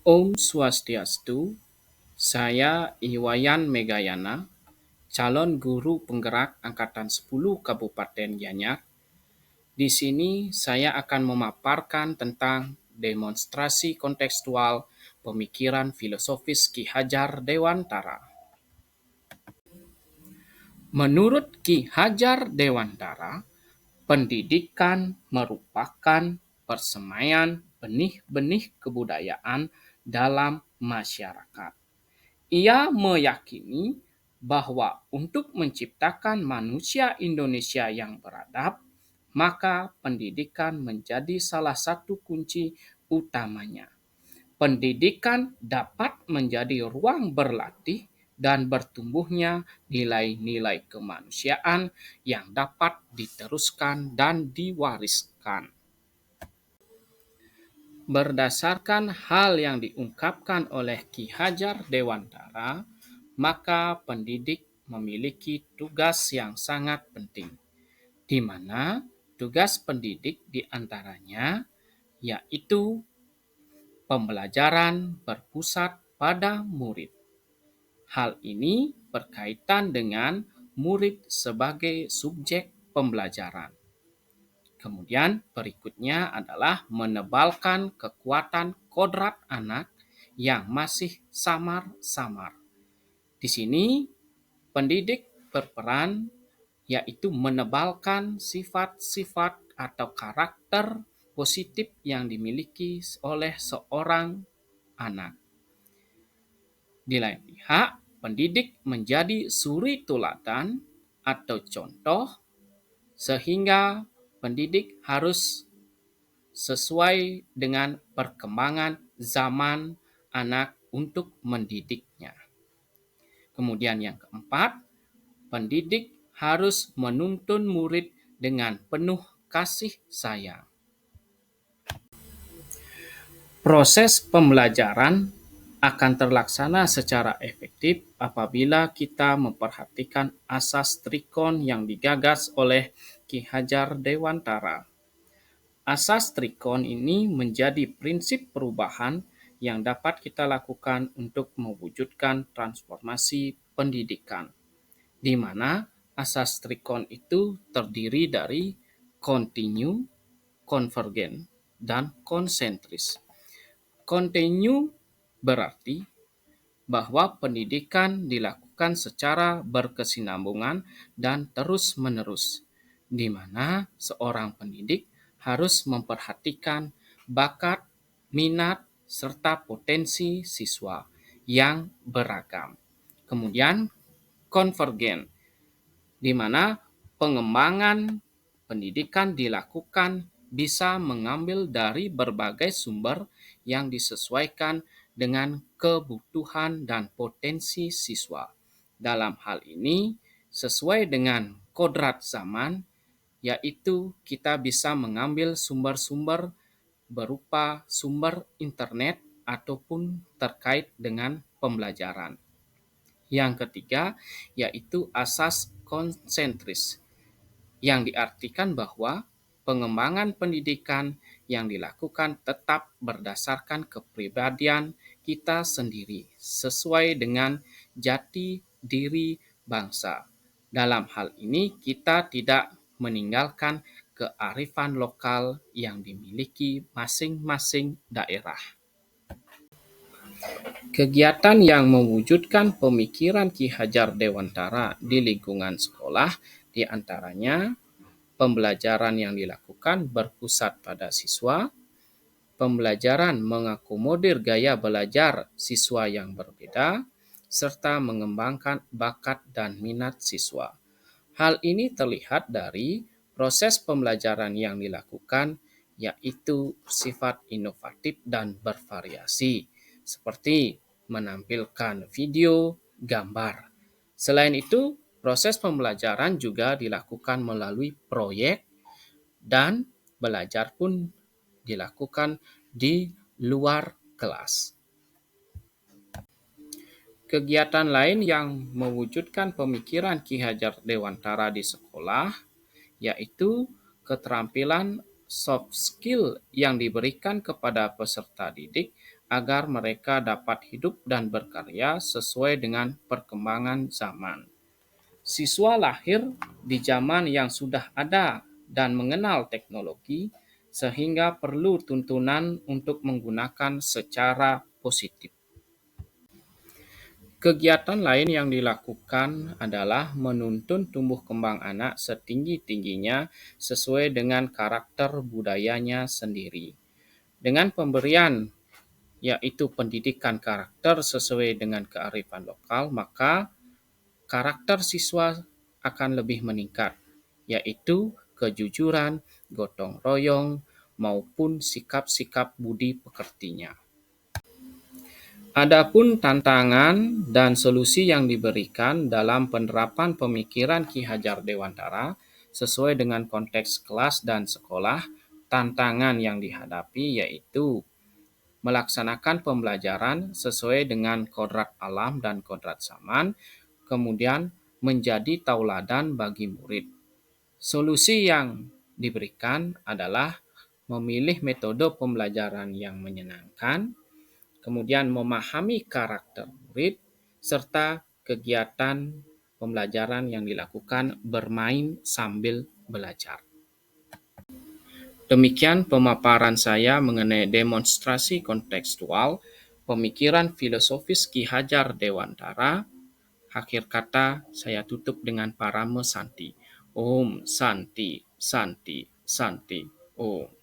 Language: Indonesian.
Om Swastiastu, saya Iwayan Megayana, calon guru penggerak Angkatan 10 Kabupaten Gianyar. Di sini saya akan memaparkan tentang demonstrasi kontekstual pemikiran filosofis Ki Hajar Dewantara. Menurut Ki Hajar Dewantara, pendidikan merupakan persemaian benih-benih kebudayaan dalam masyarakat. Ia meyakini bahwa untuk menciptakan manusia Indonesia yang beradab, maka pendidikan menjadi salah satu kunci utamanya. Pendidikan dapat menjadi ruang berlatih dan bertumbuhnya nilai-nilai kemanusiaan yang dapat diteruskan dan diwariskan. Berdasarkan hal yang diungkapkan oleh Ki Hajar Dewantara, maka pendidik memiliki tugas yang sangat penting, di mana tugas pendidik diantaranya yaitu pembelajaran berpusat pada murid. Hal ini berkaitan dengan murid sebagai subjek pembelajaran. Kemudian berikutnya adalah menebalkan kekuatan kodrat anak yang masih samar-samar. Di sini pendidik berperan yaitu menebalkan sifat-sifat atau karakter positif yang dimiliki oleh seorang anak. Di lain pihak, pendidik menjadi suri teladan atau contoh sehingga pendidik harus sesuai dengan perkembangan zaman anak untuk mendidiknya. Kemudian yang keempat, pendidik harus menuntun murid dengan penuh kasih sayang. Proses pembelajaran akan terlaksana secara efektif apabila kita memperhatikan asas trikon yang digagas oleh Ki Hajar Dewantara. Asas trikon ini menjadi prinsip perubahan yang dapat kita lakukan untuk mewujudkan transformasi pendidikan, di mana asas trikon itu terdiri dari kontinu, konvergen, dan konsentris. Kontinu berarti bahwa pendidikan dilakukan secara berkesinambungan dan terus-menerus, di mana seorang pendidik harus memperhatikan bakat, minat, serta potensi siswa yang beragam. Kemudian konvergen, di mana pengembangan pendidikan dilakukan bisa mengambil dari berbagai sumber yang disesuaikan dengan kebutuhan dan potensi siswa. Dalam hal ini, sesuai dengan kodrat zaman, yaitu kita bisa mengambil sumber-sumber berupa sumber internet ataupun terkait dengan pembelajaran. Yang ketiga, yaitu asas konsentris, yang diartikan bahwa pengembangan pendidikan yang dilakukan tetap berdasarkan kepribadian kita sendiri, sesuai dengan jati diri bangsa. Dalam hal ini, kita tidak meninggalkan kearifan lokal yang dimiliki masing-masing daerah. Kegiatan yang mewujudkan pemikiran Ki Hajar Dewantara di lingkungan sekolah diantaranya pembelajaran yang dilakukan berpusat pada siswa, pembelajaran mengakomodir gaya belajar siswa yang berbeda, serta mengembangkan bakat dan minat siswa. Hal ini terlihat dari proses pembelajaran yang dilakukan, yaitu sifat inovatif dan bervariasi, seperti menampilkan video, gambar. Selain itu, proses pembelajaran juga dilakukan melalui proyek dan belajar pun dilakukan di luar kelas. Kegiatan lain yang mewujudkan pemikiran Ki Hajar Dewantara di sekolah yaitu keterampilan soft skill yang diberikan kepada peserta didik agar mereka dapat hidup dan berkarya sesuai dengan perkembangan zaman. Siswa lahir di zaman yang sudah ada dan mengenal teknologi, sehingga perlu tuntunan untuk menggunakan secara positif. Kegiatan lain yang dilakukan adalah menuntun tumbuh kembang anak setinggi-tingginya sesuai dengan karakter budayanya sendiri. Dengan pemberian yaitu pendidikan karakter sesuai dengan kearifan lokal, maka karakter siswa akan lebih meningkat, yaitu kejujuran, gotong royong, maupun sikap-sikap budi pekertinya. Adapun tantangan dan solusi yang diberikan dalam penerapan pemikiran Ki Hajar Dewantara sesuai dengan konteks kelas dan sekolah, tantangan yang dihadapi yaitu melaksanakan pembelajaran sesuai dengan kodrat alam dan kodrat zaman, kemudian menjadi tauladan bagi murid. Solusi yang diberikan adalah memilih metode pembelajaran yang menyenangkan, kemudian memahami karakter murid, serta kegiatan pembelajaran yang dilakukan bermain sambil belajar. Demikian pemaparan saya mengenai demonstrasi kontekstual pemikiran filosofis Ki Hajar Dewantara. Akhir kata saya tutup dengan parame Santi. Om Santi, Santi, Santi. Om.